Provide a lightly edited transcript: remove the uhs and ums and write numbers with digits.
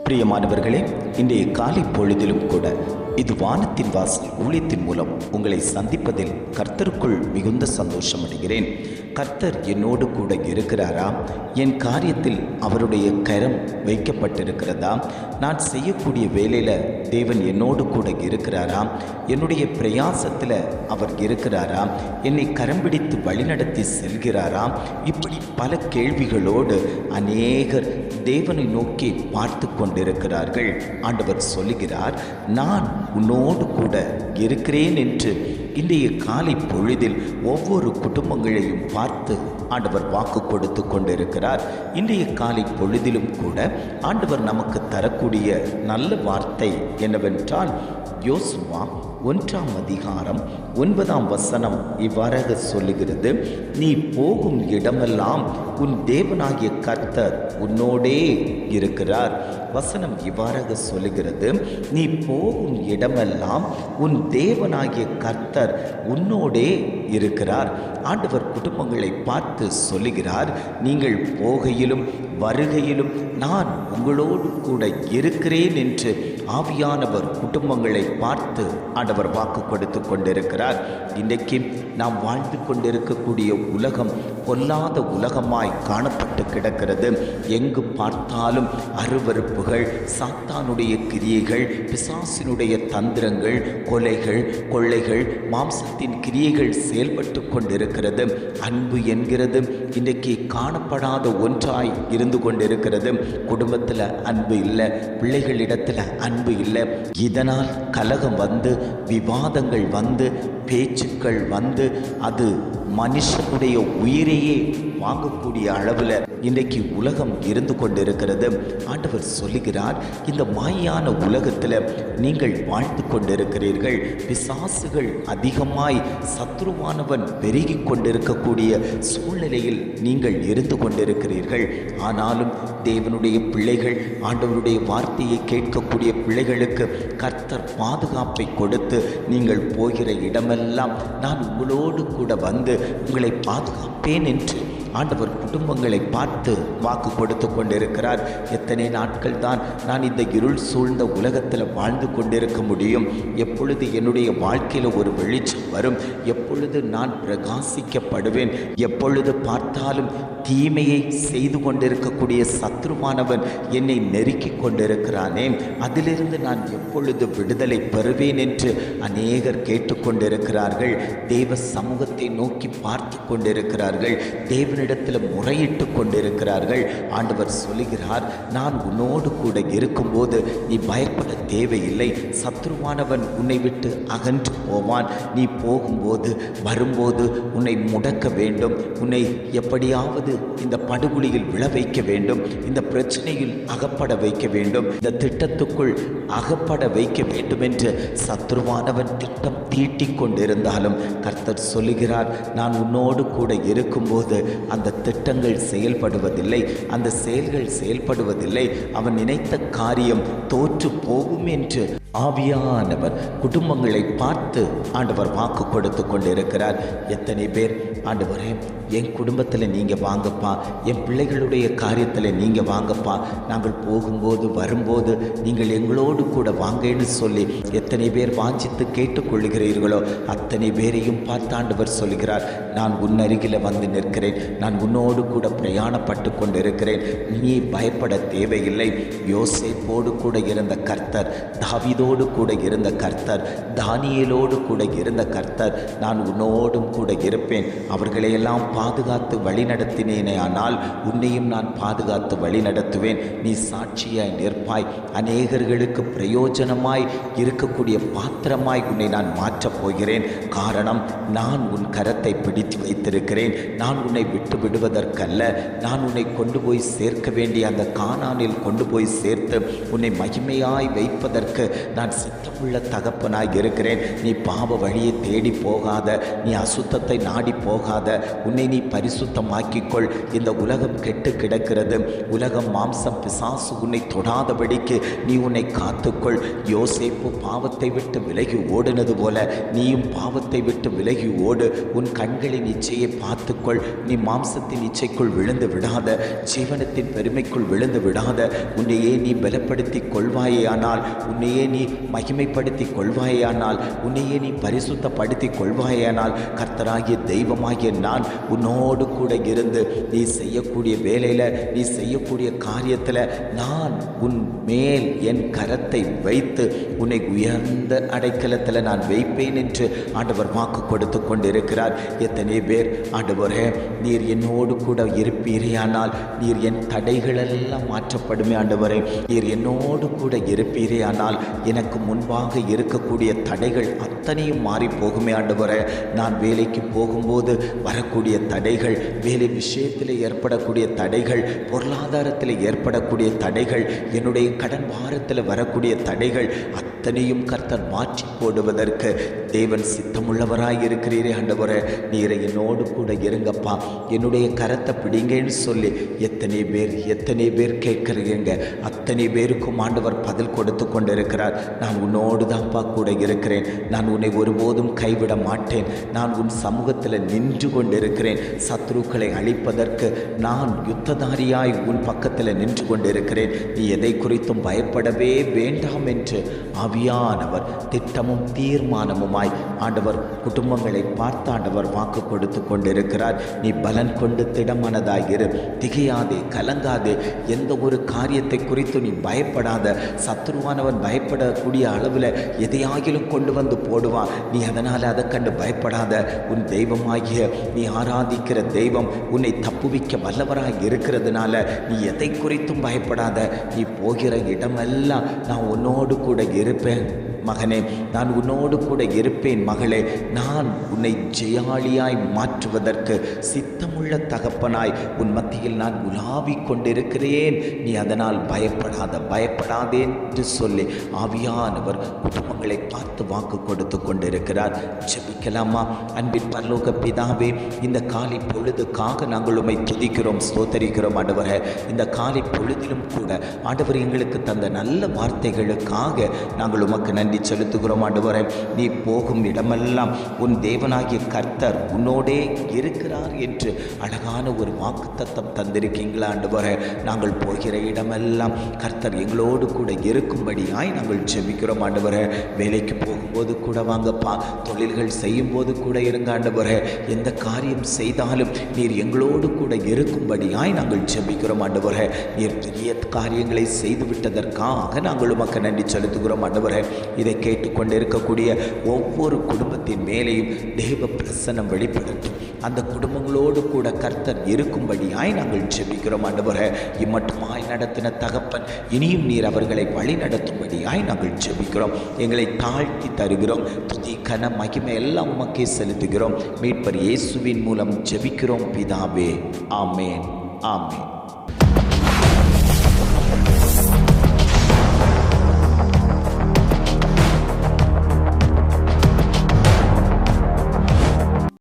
பிரியமானவர்களே, இன்றைய காலை பொழுதிலும் கூட இது வானத்தின் வாசல் ஊழியத்தின் மூலம் உங்களை சந்திப்பதில் கர்த்தருக்குள் மிகுந்த சந்தோஷம் அடைகிறேன். கர்த்தர் என்னோடு கூட இருக்கிறாரா? என் காரியத்தில் அவருடைய கரம் வைக்கப்பட்டிருக்கிறதா? நான் செய்யக்கூடிய வேலையில் தேவன் என்னோடு கூட இருக்கிறாரா? என்னுடைய பிரயாசத்தில் அவர் இருக்கிறாரா? என்னை கரம் பிடித்து வழிநடத்தி செல்கிறாரா? இப்படி பல கேள்விகளோடு அநேகர் தேவனை நோக்கி பார்த்து கொண்டிருக்கிறார்கள். ஆண்டவர் சொல்லுகிறார், நான் உன்னோடு கூட இருக்கிறேன் என்று இன்றைய காலை பொழுதில் ஒவ்வொரு குடும்பங்களையும் பார்த்து ஆண்டவர் வாக்கு கொடுத்து கொண்டிருக்கிறார். இன்றைய காலை பொழுதிலும் கூட ஆண்டவர் நமக்கு தரக்கூடிய நல்ல வார்த்தை என்னவென்றால், யோசுவா 1:9 இவ்வாறாக சொல்லுகிறது, நீ போகும் இடமெல்லாம் உன் தேவனாகிய கர்த்தர் உன்னோடே இருக்கிறார். வசனம் இவ்வாறாக சொல்லுகிறது, நீ போகும் இடமெல்லாம் உன் தேவனாகிய கர்த்தர் உன்னோடே இருக்கிறார். ஆண்டவர் குடும்பங்களை பார்த்து சொல்லுகிறார், நீங்கள் போகையிலும் வருகையிலும் நான் உங்களோடு கூட இருக்கிறேன் என்று ஆவியானவர் குடும்பங்களை பார்த்து ஆண்டவர் வாக்கு கொடுத்து கொண்டிருக்கிறார். இன்றைக்கு நாம் வாழ்ந்து கொண்டிருக்கக்கூடிய உலகம் பொல்லாத உலகமாய் காணப்பட்டு கிடக்கிறது. எங்கு பார்த்தாலும் அருவருப்புகள், சாத்தானுடைய கிரியைகள், பிசாசினுடைய தந்திரங்கள், கொலைகள், கொள்ளைகள், மாம்சத்தின் கிரியைகள் செயல்பட்டு கொண்டிருக்கிறது. அன்பு என்கிறது இன்றைக்கு காணப்படாத ஒன்றாய் இருந்து கொண்டிருக்கிறது. குடும்பத்தில் அன்பு இல்லை, பிள்ளைகளிடத்தில் அன்பு இல்லை. இதனால் கலகம் வந்து, விவாதங்கள் வந்து, பேச்சுக்கள் வந்து, அது மனுஷனுடைய உயிரையே வாங்கக்கூடிய அளவில் இன்றைக்கு உலகம் இருந்து கொண்டிருக்கிறது. ஆண்டவர் சொல்லுகிறார், இந்த மாயான உலகத்தில் நீங்கள் வாழ்ந்து கொண்டிருக்கிறீர்கள். பிசாசுகள் அதிகமாய், சத்ருவானவன் பெருகி கொண்டிருக்கக்கூடிய சூழ்நிலையில் நீங்கள் இருந்து கொண்டிருக்கிறீர்கள். ஆனாலும் தேவனுடைய பிள்ளைகள், ஆண்டவருடைய வார்த்தையை கேட்கக்கூடிய பிள்ளைகளுக்கு கர்த்தர் பாதுகாப்பை கொடுத்து, நீங்கள் போகிற இடமெல்லாம் நான் உங்களோடு கூட வந்து உங்களை பாதுகாப்பேன் என்று ஆண்டவர் குடும்பங்களை பார்த்து வாக்கு கொடுத்து கொண்டிருக்கிறார். எத்தனை நாட்கள் தான் நான் இந்த இருள் சூழ்ந்த உலகத்தில் வாழ்ந்து கொண்டிருக்க முடியும்? எப்பொழுது என்னுடைய வாழ்க்கையில் ஒரு வெளிச்சம் வரும்? எப்பொழுது நான் பிரகாசிக்கப்படுவேன்? எப்பொழுது பார்த்தாலும் தீமையை செய்து கொண்டிருக்கக்கூடிய சத்ருவானவன் என்னை நெருக்கி கொண்டிருக்கிறானே, அதிலிருந்து நான் எப்பொழுது விடுதலை பெறுவேன் என்று அநேகர் கேட்டுக்கொண்டிருக்கிறார்கள். தேவ சமூகத்தை நோக்கி பார்த்து கொண்டிருக்கிறார்கள். தேவனிடத்தில் முறையிட்டு கொண்டிருக்கிறார்கள். ஆண்டவர் சொல்லுகிறார், நான் உன்னோடு கூட இருக்கும்போது நீ பயப்பட தேவையில்லை. சத்ருவானவன் உன்னை விட்டு அகன்று போவான். நீ போகும்போது வரும்போது உன்னை முடக்க வேண்டும், உன்னை எப்படியாவது இந்த படுகொலியில் விழ வைக்க வேண்டும், இந்த பிரச்சனையில் அகப்பட வைக்க வேண்டும், இந்த திட்டத்துக்குள் அகப்பட வைக்க வேண்டும் என்று சத்ருவானவன் திட்டம் தீட்டிக் கொண்டிருந்தாலும் கர்த்தர் சொல்லுகிறார், நான் உன்னோடு கூட இருக்கும்போது அந்த திட்டங்கள் செயல்படுவதில்லை, அந்த செயல்கள் செயல்படுவதில்லை. அவன் நினைத்த காரியம் தோற்று போகும் என்று ஆவியானவர் குடும்பங்களை பார்த்து ஆண்டவர் வாக்கு கொடுத்து கொண்டிருக்கிறார். எத்தனை பேர், ஆண்டவரே என் குடும்பத்தில் நீங்கள் வாங்கப்பா, என் பிள்ளைகளுடைய காரியத்தில் நீங்கள் வாங்கப்பா, நாங்கள் போகும்போது வரும்போது நீங்கள் எங்களோடு கூட வாங்கன்னு சொல்லி எத்தனை பேர் வாஞ்சித்து கேட்டுக்கொள்கிறீர்களோ அத்தனை பேரையும் பார்த்து ஆண்டவர் சொல்கிறார், நான் உன் அருகில் வந்து நிற்கிறேன், நான் உன்னோடு கூட பிரயாணப்பட்டு கொண்டிருக்கிறேன், நீ பயப்பட தேவையில்லை. யோசேப்போடு கூட இருந்த கர்த்தர், தாவீதோடு கூட இருந்த கர்த்தர், தானியேலோடு கூட இருந்த கர்த்தர், நான் உன்னோடும் கூட இருப்பேன், அவர்களையெல்லாம் பாதுகாத்து வழி நடத்தினேனே, ஆனால் உன்னையும் நான் பாதுகாத்து வழி நடத்துவேன், நீ சாட்சியாய் நிற்பாய், அநேகர்களுக்கு பிரயோஜனமாய் இருக்கக்கூடிய பாத்திரமாய் உன்னை நான் மாற்றப் போகிறேன். காரணம், நான் உன் கரத்தை பிடித்து வைத்திருக்கிறேன். நான் உன்னை விட்டு விடுவதற்கல்ல, நான் உன்னை கொண்டு போய் சேர்க்க வேண்டிய அந்த கானானில் கொண்டு போய் சேர்த்து உன்னை மகிமையாய் வைப்பதற்கு நான் சித்தமுள்ள தகப்பனாய் இருக்கிறேன். நீ பாவ வழியை தேடி போகாத, நீ அசுத்தத்தை நாடி போகாத, உன்னை நீ பரிசுத்தமாக்கிக்கொள். இந்த உலகம் கெட்டு கிடக்கிறது. உலகம், மாம்சம், பிசாசு உன்னை தொடாதபடிக்கு நீ உன்னை காத்துக்கொள். யோசேப்பு பாவத்தை விட்டு விலகி ஓடினது போல நீயும் பாவத்தை விட்டு விலகி ஓடு. உன் கண்களின் இச்சையை பார்த்துக்கொள். நீ மாம்சத்தின் இச்சைக்குள் விழுந்து விடாத, ஜீவனத்தின் பெருமைக்குள் விழுந்து விடாத. உன்னையே நீ பலப்படுத்தி கொள்வாயேயானால், உன்னையே நீ மகிமைப்படுத்தி கொள்வாயேயானால், உன்னையே நீ பரிசுத்தப்படுத்தி கொள்வாயேயானால், கர்த்தராகிய தெய்வமாகிய நான் உன்னோடு கூட இருந்து நீ செய்யக்கூடிய வேலையில், நீ செய்யக்கூடிய காரியத்தில் நான் உன் மேல் என் கரத்தை வைத்து உன்னை உயர்ந்த அடைக்கலத்தில் நான் வைப்பேன் என்று ஆண்டவர் வாக்கு கொடுத்து கொண்டிருக்கிறார். எத்தனை பேர் ஆண்டவரே நீர் என்னோடு கூட இருப்பீரேயானால் நீர் என் தடைகளெல்லாம் மாற்றப்படுமே. ஆண்டவரே நீர் என்னோடு கூட இருப்பீரேயானால் எனக்கு முன்பாக இருக்கக்கூடிய தடைகள் அத்தனையும் மாறி போகுமே. ஆண்டவரே நான் வேலைக்கு போகும்போது வரக்கூடிய தடைகள், வேலை விஷயத்தில் ஏற்படக்கூடிய தடைகள், பொருளாதாரத்தில் ஏற்படக்கூடிய தடைகள், என்னுடைய கடன் பாரத்தில் வரக்கூடிய தடைகள் அத்தனையும் கர்த்தர் மாற்றி போடுவதற்கு தேவன் சித்தமுள்ளவராய் இருக்கிறீரே. ஆண்டவரே நீரை என்னோடு கூட இருங்கப்பா, என்னுடைய கரத்தை பிடிங்கன்னு சொல்லி எத்தனை பேர் கேட்குறீங்க. அத்தனை பேருக்கும் ஆண்டவர் பதில் கொடுத்து கொண்டிருக்கிறார். நான் உன்னோடு தான்ப்பா கூட இருக்கிறேன். நான் உன்னை ஒருபோதும் கைவிட மாட்டேன். நான் உன் சமூகத்தில் நின்று கொண்டிருக்கிறேன். சத்ருக்களை அழிப்பதற்கு நான் யுத்ததாரியாய் உன் பக்கத்தில் நின்று கொண்டிருக்கிறேன். நீ எதை குறித்தும் பயப்படவே வேண்டாம் என்று ஆவியானவர் திட்டமும் தீர்மானமுமாய் ஆண்டவர் குடும்பங்களை பார்த்து ஆண்டவர் வாக்கு கொடுத்து கொண்டிருக்கிறார். நீ பலன் கொண்டு திடமானதாயிரு, திகையாதே, கலங்காதே. எந்த ஒரு காரியத்தை குறித்து நீ பயப்படாத. சத்ருவானவன் பயப்படக்கூடிய அளவில் எதையாகிலும் கொண்டு வந்து போடுவான். நீ அதனால் அதை கண்டு பயப்படாத. உன் தெய்வமாகிய நீ ஆராதிக்கிற தெய்வம் உன்னை தப்புவிக்க வல்லவராக இருக்கிறதுனால நீ எதை குறித்தும் பயப்படாத. நீ போகிற இடமெல்லாம் நான் உன்னோடு கூட இருப்பேன் மகனே, நான் உன்னோடு கூட இருப்பேன் மகளே. நான் உன்னை ஜெயாளியாய் மாற்றுவதற்கு சித்தமுள்ள தகப்பனாய் உன் மத்தியில் நான் உலாவிக் கொண்டிருக்கிறேன். நீ அதனால் பயப்படாதே என்று சொல்லி ஆவியானவர் குடும்பங்களை பார்த்து வாக்கு கொடுத்து கொண்டிருக்கிறார். ஜெபிக்கலாமா? அன்பின் பரலோக பிதாவே, இந்த காலை பொழுதுக்காக நாங்கள் உம்மை துதிக்கிறோம், ஸ்தோத்தரிக்கிறோம். ஆண்டவரே இந்த காலை பொழுதிலும் கூட ஆண்டவர் எங்களுக்கு தந்த நல்ல வார்த்தைகளுக்காக நாங்கள் உமக்கு நன்றி செலுத்துகிறோம். ஆண்டவரே நீ போகும் இடமெல்லாம் உன் தேவனாகிய கர்த்தர் உன்னோடே இருக்கிறார் என்று அழகான ஒரு வாக்குத்தத்தம் தந்திருக்கீங்களா? ஆண்டவரே நாங்கள் போகிற இடமெல்லாம் கர்த்தர் எங்களோடு கூட இருக்கும்படியாய் நாங்கள் ஜெபிக்கிறோம். ஆண்டவரே வேலைக்கு போகும்போது கூட வாங்கப்பா, தொழில்கள் செய்யும் போது கூட இருங்க. ஆண்டவரே எந்த காரியம் செய்தாலும் நீர் எங்களோடு கூட இருக்கும்படியாய் நாங்கள் ஜெபிக்கிறோம். ஆண்டவரே நீர் பெரிய காரியங்களை செய்து விட்டதற்காக நாங்கள் உமக்கு நன்றி செலுத்துகிறோம். ஆண்டவரே இதை கேட்டுக்கொண்டு இருக்கக்கூடிய ஒவ்வொரு குடும்பத்தின் மேலேயும் தேவ பிரசன்னம் வெளிப்படட்டும். அந்த குடும்பங்களோடு கூட கர்த்தர் இருக்கும்படியாய் நாங்கள் ஜெபிக்கிறோம். ஆண்டவரே இம்மட்டுமாய் நடத்தின தகப்பன் இனியும் நீர் அவர்களை வழி நடத்தும்படியாய் நாங்கள் ஜெபிக்கிறோம். எங்களை தாழ்த்தி தருகிறோம். துதி, கன, மகிமை எல்லாம் உமக்கே செலுத்துகிறோம். மீட்பர் இயேசுவின் மூலம் ஜெபிக்கிறோம் பிதாவே. ஆமேன், ஆமேன்.